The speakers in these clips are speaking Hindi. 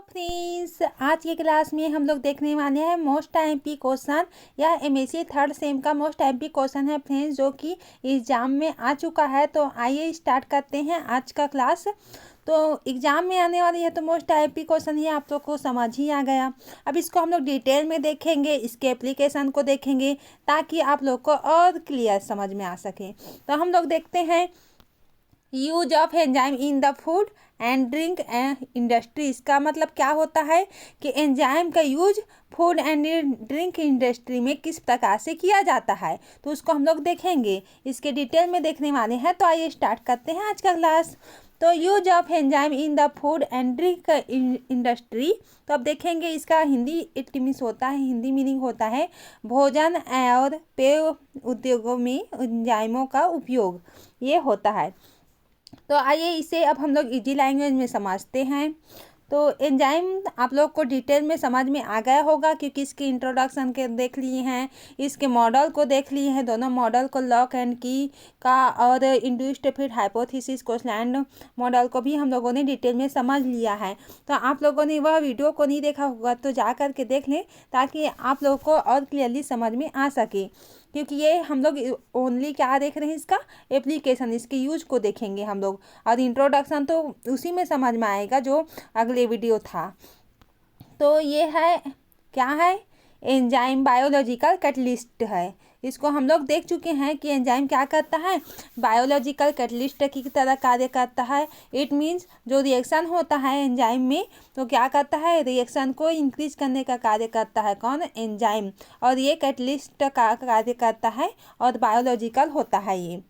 फ्रेंड्स, आज के क्लास में हम लोग देखने वाले हैं मोस्ट आईएमपी क्वेश्चन या एमएससी थर्ड सेम का मोस्ट आईएमपी क्वेश्चन है फ्रेंड्स, जो कि एग्जाम में आ चुका है। तो आइए स्टार्ट करते हैं आज का क्लास। तो एग्जाम में आने वाली है तो मोस्ट आईएमपी क्वेश्चन ही आप लोग को समझ ही आ गया। अब इसको हम लोग डिटेल में देखेंगे, इसके एप्लीकेशन को देखेंगे ताकि आप लोग को और क्लियर समझ में आ सके। तो हम लोग देखते हैं use of enzyme in the food and drink industry. इसका मतलब क्या होता है कि एंजाइम का use food and drink industry में किस प्रकार से किया जाता है, तो उसको हम लोग देखेंगे, इसके डिटेल में देखने वाले हैं। तो आइए स्टार्ट करते हैं आज का क्लास। तो use of enzyme in the food and drink industry, तो अब देखेंगे इसका हिंदी इट मीन्स होता है, हिंदी मीनिंग होता है भोजन और पेय उद्योगों में एंजाइमों का उपयोग, ये होता है। तो आइए इसे अब हम लोग इजी लैंग्वेज में समझते हैं। तो एंजाइम आप लोग को डिटेल में समझ में आ गया होगा क्योंकि इसके इंट्रोडक्शन के देख लिए हैं, इसके मॉडल को देख लिए हैं, दोनों मॉडल को लॉक एंड की का और इंड्यूस्ड फिट हाइपोथेसिस कोसलैंड मॉडल को भी हम लोगों ने डिटेल में समझ लिया है। तो आप लोगों ने वह वीडियो को नहीं देखा होगा तो जा कर के देख लें ताकि आप लोग को और क्लियरली समझ में आ सके, क्योंकि ये हम लोग ओनली क्या देख रहे हैं, इसका एप्लीकेशन, इसके यूज को देखेंगे हम लोग, और इंट्रोडक्शन तो उसी में समझ में आएगा जो अगले वीडियो था। तो ये है क्या है, एंजाइम बायोलॉजिकल कैटलिस्ट है। इसको हम लोग देख चुके हैं कि एंजाइम क्या करता है, बायोलॉजिकल कैटलिस्ट की तरह कार्य करता है। इट मीन्स जो रिएक्शन होता है एंजाइम में तो क्या करता है, रिएक्शन को इंक्रीज करने का कार्य करता है कौन, एंजाइम, और ये कैटलिस्ट का कार्य करता है और बायोलॉजिकल होता है। ये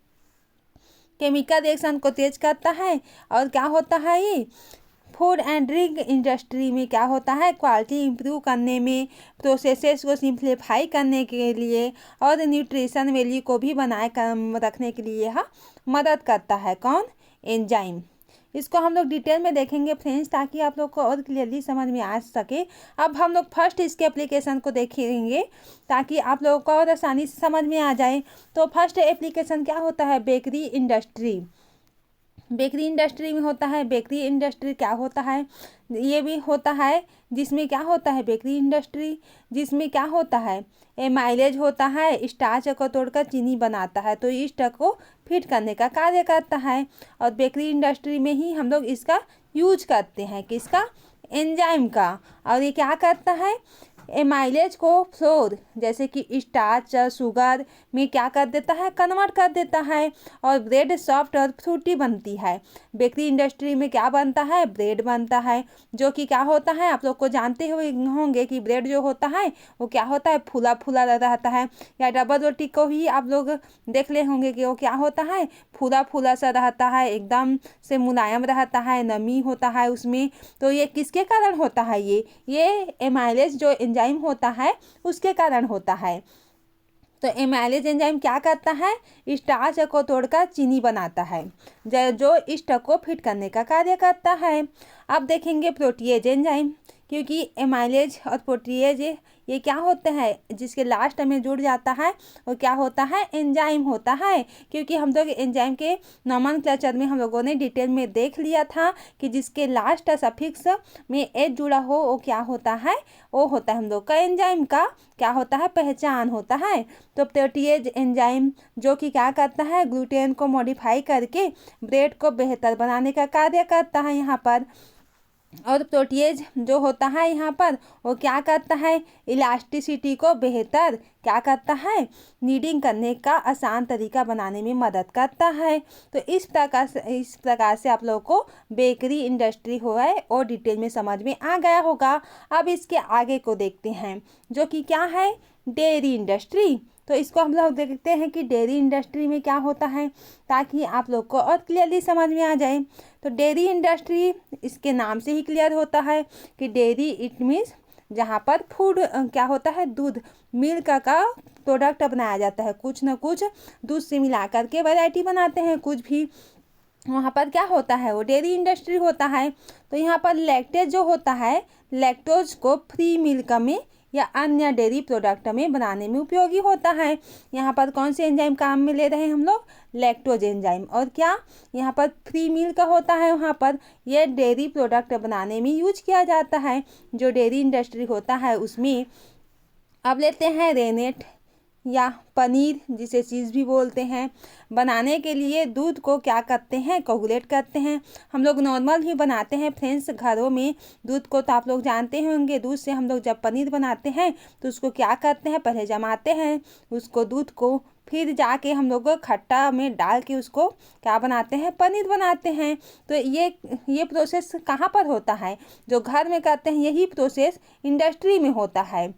केमिकल रिएक्शन को तेज करता है और क्या होता है, ये फूड एंड ड्रिंक इंडस्ट्री में क्या होता है, क्वालिटी इंप्रूव करने में, प्रोसेसेस को सिंप्लीफाई करने के लिए और न्यूट्रिशन वैल्यू को भी बनाए रखने के लिए यह मदद करता है कौन, एंजाइम। इसको हम लोग डिटेल में देखेंगे फ्रेंड्स ताकि आप लोग को और क्लियरली समझ में आ सके। अब हम लोग फर्स्ट इसके एप्लीकेशन को देखेंगे ताकि आप लोगों को और आसानी से समझ में आ जाए। तो फर्स्ट एप्लीकेशन क्या होता है, बेकरी इंडस्ट्री। बेकरी इंडस्ट्री में होता है, बेकरी इंडस्ट्री क्या होता है, ये भी होता है जिसमें क्या होता है, बेकरी इंडस्ट्री जिसमें क्या होता है, एमाइलेज होता है, स्टार्च को तोड़कर चीनी बनाता है, तो ईस्ट को फिट करने का कार्य करता है। और बेकरी इंडस्ट्री में ही हम लोग इसका यूज करते हैं, किसका, एंजाइम का। और ये क्या करता है, एमाइलेज को फ्लोर जैसे कि स्टार्च शुगर में क्या कर देता है, कन्वर्ट कर देता है, और ब्रेड सॉफ्ट और फ्रूटी बनती है। बेकरी इंडस्ट्री में क्या बनता है, ब्रेड बनता है, जो कि क्या होता है, आप लोग को जानते हुए होंगे कि ब्रेड जो होता है वो क्या होता है, फूला फूला रहता है, या डबल रोटी को ही आप लोग देख ले होंगे कि वो क्या होता है, फूला फूला सा रहता है, एकदम से मुलायम रहता है, नमी होता है उसमें। तो ये किसके कारण होता है, ये एमाइलेज जो एंजाइम होता है उसके कारण होता है। तो एमाइलेज एंजाइम क्या करता है, स्टार्च को तोड़कर चीनी बनाता है, जो ईस्ट को फिट करने का कार्य करता है। अब देखेंगे प्रोटीएज एंजाइम, क्योंकि एमाइलेज और प्रोटीएज ये क्या होते हैं, जिसके लास्ट में जुड़ जाता है वो क्या होता है, एंजाइम होता है। क्योंकि हम लोग एंजाइम के नोमेनक्लेचर में हम लोगों ने डिटेल में देख लिया था कि जिसके लास्ट सफिक्स में एच जुड़ा हो वो क्या होता है, वो होता है हम लोग का एंजाइम का क्या होता है, पहचान होता है। तो प्रोटीएज एंजाइम जो कि क्या करता है, ग्लूटेन को मॉडिफाई करके ब्रेड को बेहतर बनाने का कार्य करता है यहाँ पर। और प्रोटीएज जो होता है यहाँ पर वो क्या करता है, इलास्टिसिटी को बेहतर क्या करता है, नीडिंग करने का आसान तरीका बनाने में मदद करता है। तो इस प्रकार से आप लोगों को बेकरी इंडस्ट्री हो है और डिटेल में समझ में आ गया होगा। अब इसके आगे को देखते हैं जो कि क्या है, डेयरी इंडस्ट्री। तो इसको हम लोग देखते हैं कि डेयरी इंडस्ट्री में क्या होता है ताकि आप लोग को और क्लियरली समझ में आ जाए। तो डेयरी इंडस्ट्री इसके नाम से ही क्लियर होता है कि डेयरी इट मीन्स जहाँ पर फूड क्या होता है, दूध, मिल्क का प्रोडक्ट बनाया जाता है, कुछ ना कुछ दूध से मिला करके वैरायटी बनाते हैं कुछ भी, वहाँ पर क्या होता है, वो डेयरी इंडस्ट्री होता है। तो यहाँ पर लैक्टेज जो होता है, लैक्टोज को फ्री मिल्क में या अन्य डेयरी प्रोडक्ट में बनाने में उपयोगी होता है। यहाँ पर कौन से एंजाइम काम में ले रहे हैं हम लोग? Lactose enzyme. और क्या यहाँ पर फ्री मिल्क होता है, वहाँ पर यह डेयरी प्रोडक्ट बनाने में यूज किया जाता है। जो डेयरी इंडस्ट्री होता है उसमें अब लेते हैं रेनेट या पनीर, जिसे चीज़ भी बोलते हैं, बनाने के लिए दूध को क्या करते हैं? कोगुलेट करते हैं। हम लोग नॉर्मल ही बनाते हैं फ्रेंड्स घरों में दूध को, तो आप लोग जानते होंगे दूध से हम लोग जब पनीर बनाते हैं तो उसको क्या करते हैं? पहले जमाते हैं उसको दूध को, फिर जाके हम लोग खट्टा में डाल के उसको क्या बनाते हैं? पनीर बनाते हैं। तो ये प्रोसेस कहाँ पर होता है? जो घर में करते हैं यही प्रोसेस इंडस्ट्री में होता है।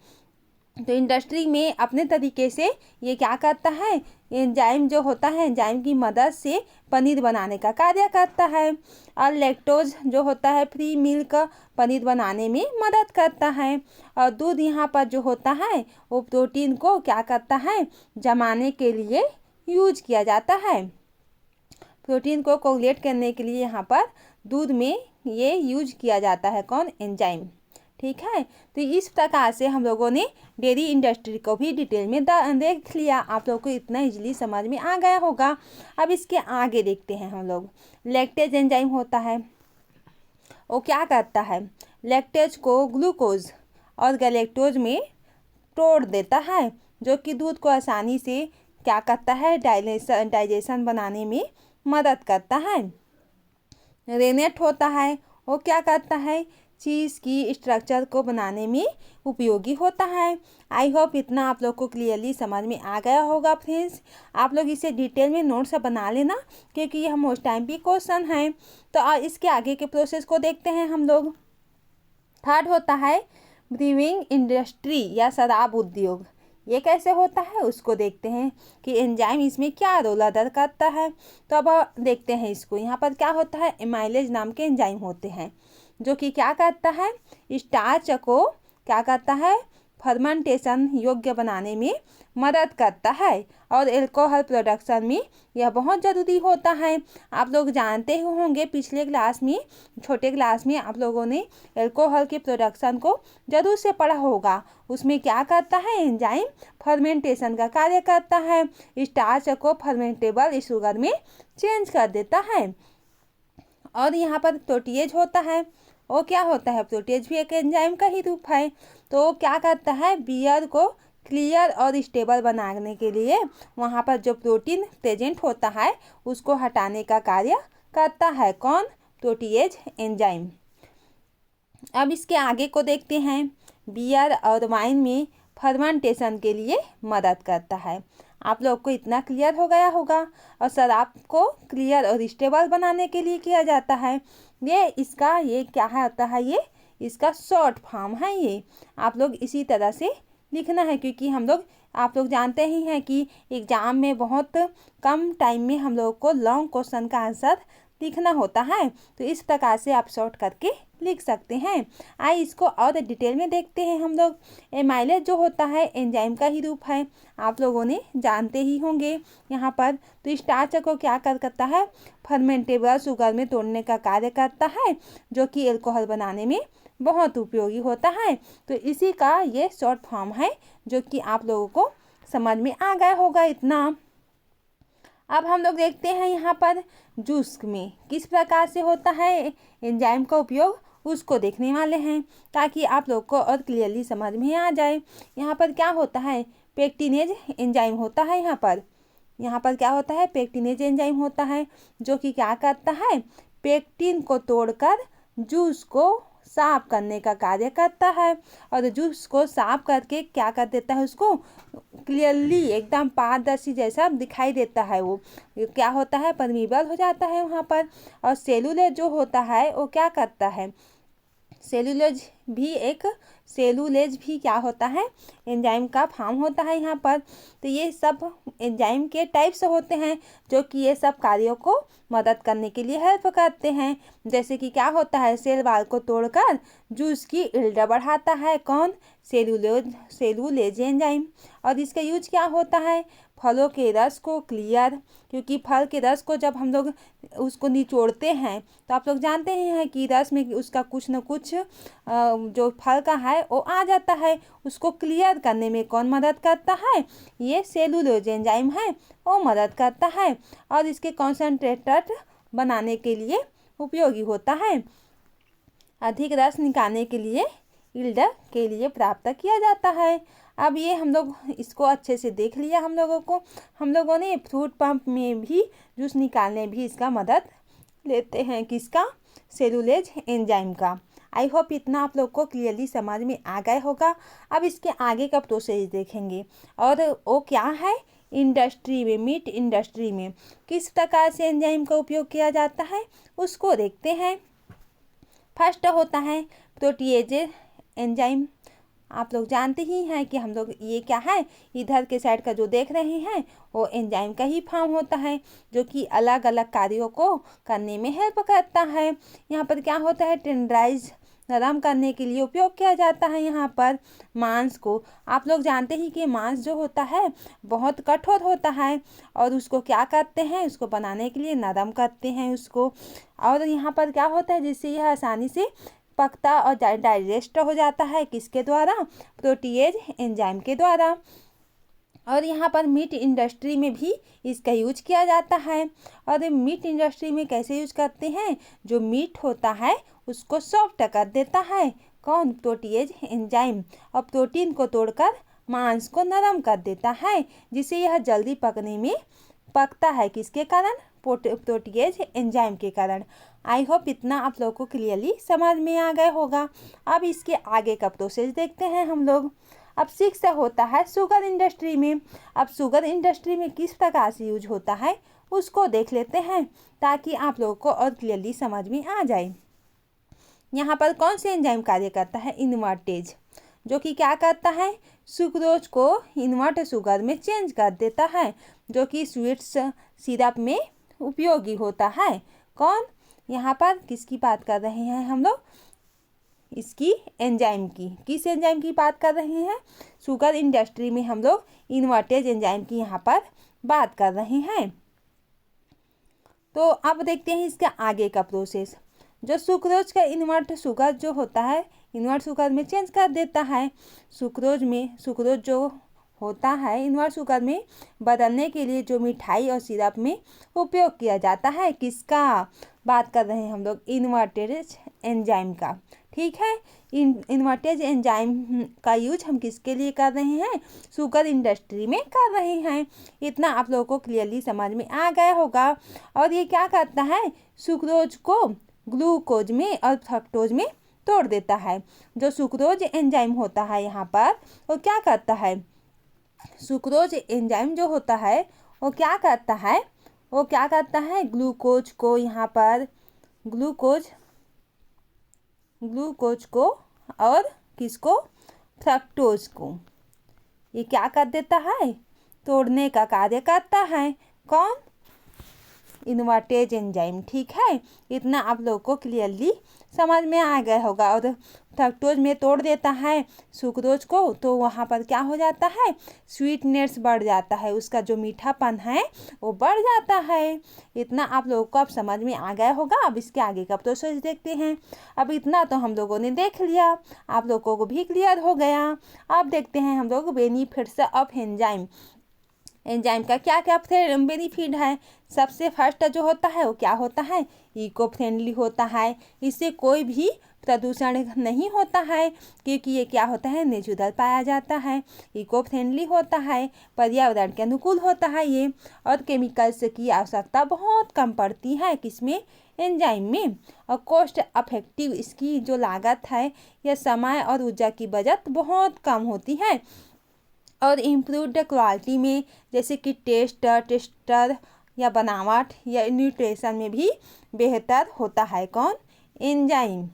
तो इंडस्ट्री में अपने तरीके से ये क्या करता है? एंजाइम जो होता है एंजाइम की मदद से पनीर बनाने का कार्य करता है। और लैक्टोज जो होता है फ्री मिल्क पनीर बनाने में मदद करता है। और दूध यहाँ पर जो होता है वो प्रोटीन को क्या करता है? जमाने के लिए यूज किया जाता है। प्रोटीन को कोगुलेट करने के लिए यहाँ पर दूध में ये यूज किया जाता है। कौन? एंजाइम। ठीक है, तो इस प्रकार से हम लोगों ने डेयरी इंडस्ट्री को भी डिटेल में देख लिया। आप लोगों को इतना इजीली समझ में आ गया होगा। अब इसके आगे देखते हैं हम लोग। लैक्टेज एंजाइम होता है, वो क्या करता है? लैक्टेज को ग्लूकोज और गैलेक्टोज में तोड़ देता है, जो कि दूध को आसानी से क्या करता है? डाइजेशन बनाने में मदद करता है। रेनेट होता है, वो क्या करता है? चीज़ की स्ट्रक्चर को बनाने में उपयोगी होता है। आई होप इतना आप लोग को क्लियरली समझ में आ गया होगा फ्रेंड्स। आप लोग इसे डिटेल में नोट्स बना लेना, क्योंकि यह मोस्ट टाइम भी क्वेश्चन है। तो इसके आगे के प्रोसेस को देखते हैं हम लोग। थर्ड होता है ब्रीविंग इंडस्ट्री या शराब उद्योग। ये कैसे होता है उसको देखते हैं कि एंजाइम इसमें क्या रोल अदा करता है। तो अब देखते हैं इसको। यहाँ पर क्या होता है? एमाइलेज नाम के एंजाइम होते हैं, जो कि क्या करता है? स्टार्च को क्या करता है? फर्मेंटेशन योग्य बनाने में मदद करता है। और एल्कोहल प्रोडक्शन में यह बहुत ज़रूरी होता है। आप लोग जानते ही होंगे पिछले क्लास में, छोटे क्लास में आप लोगों ने एल्कोहल के प्रोडक्शन को जरूर से पढ़ा होगा। उसमें क्या करता है? एंजाइम फर्मेंटेशन का कार्य करता है, स्टार्च को फर्मेंटेबल शुगर में चेंज कर देता है। और यहाँ पर प्रोटीएज होता है, वो क्या होता है? प्रोटीएज भी एक एंजाइम का ही रूप है। तो क्या करता है? बियर को क्लियर और स्टेबल बनाने के लिए वहाँ पर जो प्रोटीन प्रेजेंट होता है उसको हटाने का कार्य करता है। कौन? Protease enzyme. अब इसके आगे को देखते हैं। बियर और वाइन में फर्मेंटेशन के लिए मदद करता है। आप लोग को इतना क्लियर हो गया होगा। और शराब को क्लियर और स्टेबल बनाने के लिए किया जाता है। ये क्या होता है? ये इसका शॉर्ट फॉर्म है। ये आप लोग इसी तरह से लिखना है, क्योंकि आप लोग जानते ही हैं कि एग्ज़ाम में बहुत कम टाइम में हम लोग को लॉन्ग क्वेश्चन का आंसर लिखना होता है। तो इस प्रकार से आप शॉर्ट करके लिख सकते हैं। आइए इसको और डिटेल में देखते हैं हम लोग। एमाइलेज जो होता है एंजाइम का ही रूप है, आप लोगों ने जानते ही होंगे यहाँ पर। तो स्टार्च को क्या करता है? फर्मेंटेबल शुगर में तोड़ने का कार्य करता है, जो कि अल्कोहल बनाने में बहुत उपयोगी होता है। तो इसी का ये शॉर्ट फॉर्म है, जो कि आप लोगों को समझ में आ गया होगा इतना। अब हम लोग देखते हैं यहाँ पर जूस में किस प्रकार से होता है एंजाइम का उपयोग, उसको देखने वाले हैं, ताकि आप लोग को और क्लियरली समझ में आ जाए। यहाँ पर क्या होता है? पेक्टिनेज एंजाइम होता है। यहाँ पर क्या होता है? पेक्टिनेज एंजाइम होता है, जो कि क्या करता है? पेक्टिन को तोड़कर जूस को साफ करने का कार्य करता है। और जूस को साफ करके क्या कर देता है? उसको क्लियरली एकदम पारदर्शी जैसा दिखाई देता है। वो क्या होता है? परमीबल हो जाता है वहाँ पर। और सेलुलोज जो होता है वो क्या करता है? सेलुलेज भी क्या होता है? एंजाइम का फॉर्म होता है यहाँ पर। तो ये सब एंजाइम के टाइप्स होते हैं, जो कि ये सब कार्यों को मदद करने के लिए हेल्प करते हैं। जैसे कि क्या होता है? सेल वाल को तोड़कर जूस की यील्ड बढ़ाता है। कौन? Cellulase enzyme. और इसका यूज क्या होता है? फलों के रस को क्लियर, क्योंकि फल के रस को जब हम लोग उसको निचोड़ते हैं तो आप लोग जानते ही हैं कि रस में उसका कुछ न कुछ जो फल का है वो आ जाता है। उसको क्लियर करने में कौन मदद करता है? ये सेलुलोज एंजाइम है, वो मदद करता है और इसके कॉन्सेंट्रेटेड बनाने के लिए उपयोगी होता है। अधिक रस निकालने के लिए यील्ड के लिए प्राप्त किया जाता है। अब ये हम लोग इसको अच्छे से देख लिया। हम लोगों ने फ्रूट पंप में भी जूस निकालने भी इसका मदद लेते हैं, किसका? सेलुलोज एंजाइम का। आई होप इतना आप लोग को क्लियरली समझ में आ गया होगा। अब इसके आगे का प्रोसेस देखेंगे और वो क्या है। इंडस्ट्री में, मीट इंडस्ट्री में किस प्रकार से एंजाइम का उपयोग किया जाता है उसको देखते हैं। फर्स्ट होता है प्रोटीएज एंजाइम। आप लोग जानते ही हैं कि हम लोग ये क्या है, इधर के साइड का जो देख रहे हैं वो एंजाइम का ही फॉर्म होता है जो कि अलग अलग कार्यों को करने में हेल्प करता है। यहाँ पर क्या होता है, टेंडराइज नरम करने के लिए उपयोग किया जाता है यहाँ पर मांस को। आप लोग जानते ही कि मांस जो होता है बहुत कठोर होता है और उसको क्या करते हैं, उसको बनाने के लिए नरम करते हैं उसको। और यहाँ पर क्या होता है, जिससे यह आसानी से पकता और डाइजेस्ट हो जाता है, किसके द्वारा? प्रोटीएज एंजाइम के द्वारा। और यहाँ पर मीट इंडस्ट्री में भी इसका यूज किया जाता है। और मीट इंडस्ट्री में कैसे यूज करते हैं, जो मीट होता है उसको सॉफ्ट कर देता है कौन? Protease enzyme. और प्रोटीन को तोड़कर मांस को नरम कर देता है, जिससे यह जल्दी पकने में पकता है, किसके कारण? प्रोटीएज एंजाइम के कारण। आई होप इतना आप लोगों को क्लियरली समझ में आ गया होगा। अब इसके आगे का प्रोसेस देखते हैं हम लोग। अब 6 होता है शुगर इंडस्ट्री में। अब शुगर इंडस्ट्री में किस प्रकार से यूज होता है उसको देख लेते हैं ताकि आप लोगों को और क्लियरली समझ में आ जाए। यहाँ पर कौन से एंजाइम कार्य करता है? इन्वर्टेज, जो कि क्या करता है, सुक्रोज को इन्वर्ट शुगर में चेंज कर देता है, जो कि स्वीट्स सिरप में उपयोगी होता है। कौन? यहाँ पर किसकी बात कर रहे हैं हम लोग? इसकी एंजाइम की। किस एंजाइम की बात कर रहे हैं? शुगर इंडस्ट्री में हम लोग इन्वर्टेज एंजाइम की यहाँ पर बात कर रहे हैं। तो अब देखते हैं इसके आगे का प्रोसेस। जो सुक्रोज का इन्वर्ट शुगर जो होता है, इन्वर्ट शुगर में चेंज कर देता है। सुक्रोज जो होता है इन्वर्ट शुगर में बदलने के लिए जो मिठाई और सिरप में उपयोग किया जाता है, किसका बात कर रहे हैं हम लोग? इन्वर्टेज एंजाइम का। ठीक है, इन्वर्टेज एंजाइम का यूज हम किसके लिए कर रहे हैं? शुगर इंडस्ट्री में कर रहे हैं। इतना आप लोगों को क्लियरली समझ में आ गया होगा। और ये क्या करता है, सुक्रोज को ग्लूकोज में और फ्रक्टोज में तोड़ देता है। जो सुक्रोज एंजाइम होता है यहाँ पर वो क्या करता है, सुक्रोज एंजाइम जो होता है वो क्या करता है, ग्लूकोज को यहाँ पर ग्लूकोज को और किसको? फ्रक्टोज को ये क्या कर देता है, तोड़ने का कार्य करता है। कौन? Invertase enzyme. ठीक है, इतना आप लोगों को क्लियरली समझ में आ गया होगा। और फ्रक्टोज में तोड़ देता है सुक्रोज को, तो वहाँ पर क्या हो जाता है, स्वीटनेस बढ़ जाता है, उसका जो मीठापन है वो बढ़ जाता है। इतना आप लोगों को अब समझ में आ गया होगा। अब इसके आगे का प्रोसेस देखते हैं। अब इतना तो हम लोगों ने देख लिया, आप लोगों को भी क्लियर हो गया। अब देखते हैं हम लोग बेनिफिट्स ऑफ एंजाइम। एंजाइम का क्या क्या बेनिफिट है। सबसे फर्स्ट जो होता है वो क्या होता है, इको फ्रेंडली होता है। इससे कोई भी प्रदूषण नहीं होता है, क्योंकि ये क्या होता है, नेचुरल पाया जाता है, इको फ्रेंडली होता है, पर्यावरण के अनुकूल होता है ये। और केमिकल्स की आवश्यकता बहुत कम पड़ती है, किसमें? एंजाइम में। और कॉस्ट अफेक्टिव, इसकी जो लागत है या समय और ऊर्जा की बचत बहुत कम होती है। और इम्प्रूव्ड क्वालिटी में, जैसे कि टेस्टर या बनावट या न्यूट्रिशन में भी बेहतर होता है। कौन? एंजाइम।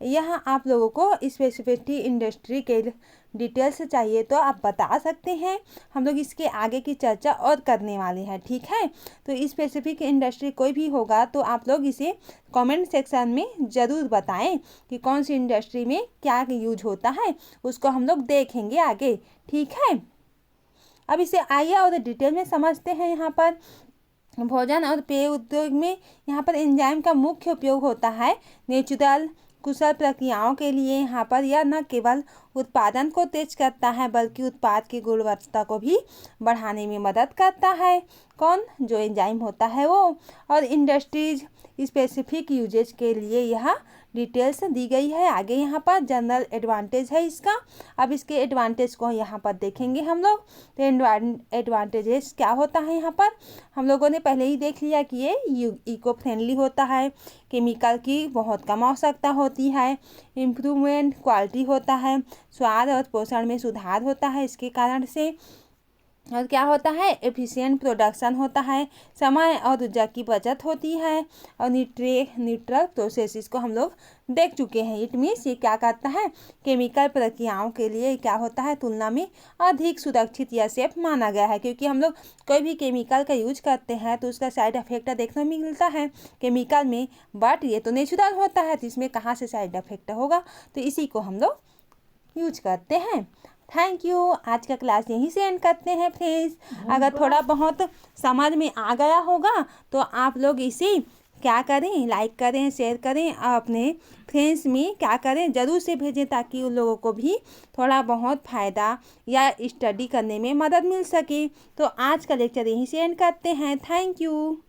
यहाँ आप लोगों को स्पेसिफिक इंडस्ट्री के डिटेल्स चाहिए तो आप बता सकते हैं, हम लोग इसके आगे की चर्चा और करने वाले हैं। ठीक है, तो स्पेसिफिक इंडस्ट्री कोई भी होगा तो आप लोग इसे कमेंट सेक्शन में ज़रूर बताएं कि कौन सी इंडस्ट्री में क्या यूज होता है, उसको हम लोग देखेंगे आगे। ठीक है, अब इसे आइए और डिटेल में समझते हैं। यहाँ पर भोजन और पेय उद्योग में यहाँ पर एंजाइम का मुख्य उपयोग होता है नेचुरल कुशल प्रक्रियाओं के लिए। यहाँ पर यह न केवल उत्पादन को तेज करता है बल्कि उत्पाद की गुणवत्ता को भी बढ़ाने में मदद करता है। कौन? जो एंजाइम होता है वो। और इंडस्ट्रीज स्पेसिफिक यूजेज के लिए यह डिटेल्स दी गई है। आगे यहाँ पर जनरल एडवांटेज है इसका। अब इसके एडवांटेज को यहाँ पर देखेंगे हम लोग। तो एडवांटेजेस क्या होता है यहाँ पर हम लोगों ने पहले ही देख लिया कि ये इको फ्रेंडली होता है, केमिकल की बहुत कम आवश्यकता होती है, इम्प्रूवमेंट क्वालिटी होता है, स्वाद और पोषण में सुधार होता है इसके कारण से। और क्या होता है? एफिशिएंट प्रोडक्शन होता है, समय और ऊर्जा की बचत होती है। और न्यूट्रल प्रोसेसेस को हम लोग देख चुके हैं। इट मीन्स ये क्या करता है? केमिकल प्रक्रियाओं के लिए क्या होता है तुलना में अधिक सुरक्षित या सेफ माना गया है, क्योंकि हम लोग कोई भी केमिकल का यूज करते हैं तो उसका साइड इफेक्ट देखने को मिलता है केमिकल में, बट ये तो नेचुरल होता है तो इसमें कहाँ से साइड इफेक्ट होगा, तो इसी को हम लोग यूज करते हैं। Thank you. आज का क्लास यहीं से एंड करते हैं फ्रेंड्स। अगर थोड़ा बहुत समझ में आ गया होगा तो आप लोग इसे क्या करें, लाइक करें, शेयर करें, अपने फ्रेंड्स में क्या करें, ज़रूर से भेजें ताकि उन लोगों को भी थोड़ा बहुत फ़ायदा या स्टडी करने में मदद मिल सके। तो आज का लेक्चर यहीं से एंड करते हैं। Thank you.